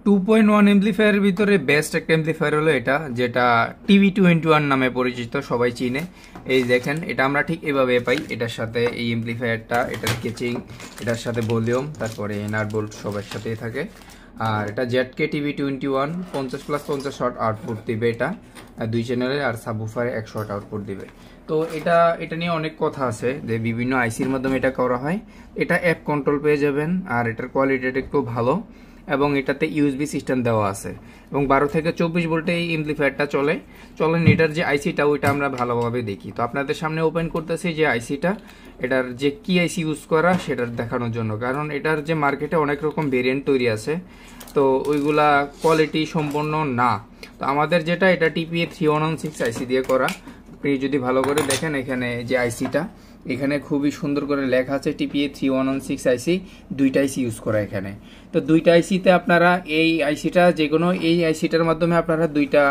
2.1 এমপ্লিফায়ারের ভিতরে বেস্ট একটা এমপ্লিফায়ার হলো এটা, যেটা টিভি-21 নামে পরিচিত, সবাই চিনে। এই দেখেন, এটা আমরা ঠিক এভাবে পাই। এটার সাথে এই এমপ্লিফায়ারটা, এটার কেচিং, এটার সাথে ভলিউম, তারপরে নাট বোল্ট সবার সাথেই থাকে। আর এটা জেডকে টিভি-21 50+50 শট আউটপুট দিবে। এটা 2 চ্যানেলের, আর সাবউফারে 1 শট আউটপুট দিবে। তো এটা নিয়ে অনেক কথা আছে যে বিভিন্ন আইসির মাধ্যমে এটা করা হয়। এটা অ্যাপ কন্ট্রোল পেয়ে যাবেন, আর এটার কোয়ালিটিটা একটু ভালো, এবং এটাতে ইউএসবি সিস্টেম দেওয়া আছে, এবং 12 থেকে 24 ভোল্টে এই এমপ্লিফায়ারটা চলেন। এটার যে আইসিটা ওইটা আমরা ভালোভাবে দেখি। তো আপনাদের সামনে ওপেন করতেছি যে আইসিটা, এটার যে কি আইসি ইউজ করা সেটার দেখানোর জন্য, কারণ এটার যে মার্কেটে অনেক রকম ভেরিয়েন্ট তৈরি আছে, তো ওইগুলা কোয়ালিটি সম্পন্ন না। তো আমাদের যেটা, এটা টিপিএ 3116 আইসি দিয়ে করা। আপনি যদি ভালো করে দেখেন, এখানে যে আইসিটা, এখানে খুবই সুন্দর করে লেখা আছে টিপিএ 3116 আইসি, দুইটা আইসি ইউজ করা এখানে। তো দুইটা আইসিতে আপনারা এই আইসিটা, যে কোনো এই আইসিটার মাধ্যমে আপনারা দুইটা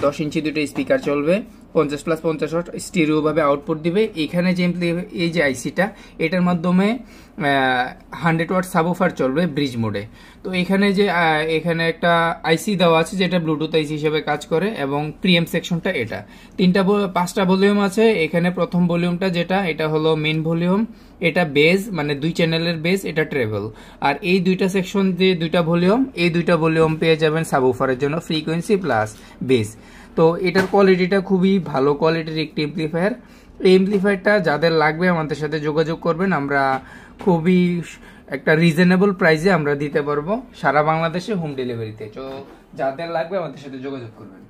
10 ইঞ্চি দুইটা স্পিকার চলবে, 50+50 ওয়াট স্টিরিওভাবে আউটপুট দিবে। এখানে যে এই যে আইসিটা, এটার মাধ্যমে 100 ওয়াট সাবউফার চলবে ব্রিজ মোডে। তো এখানে একটা আইসি দেওয়া আছে যেটা ব্লুটুথ আইসি হিসেবে কাজ করে, এবং প্রিএম সেকশনটা এটা 5টা ভলিউম আছে। এখানে প্রথম ভলিউমটা যেটা, এটা হলো মেইন ভলিউম, এটা বেজ, মানে 2 চ্যানেলের বেজ, এটা ট্রেবল। আর এই দুইটা সেকশন, যে দুইটা ভলিউম, এই দুইটা ভলিউম পেয়ে যাবেন সাবউফারের জন্য, ফ্রিকোয়েন্সি প্লাস বেজ। তো এটার কোয়ালিটিটা খুবই ভালো কোয়ালিটির একটি এমপ্লিফায়ার। এই এমপ্লিফায়ারটা যাদের লাগবে আমাদের সাথে যোগাযোগ করবেন, আমরা খুবই একটা রিজনেবল প্রাইসে আমরা দিতে পারবো সারা বাংলাদেশে হোম ডেলিভারিতে। তো যাদের লাগবে আমাদের সাথে যোগাযোগ করবেন।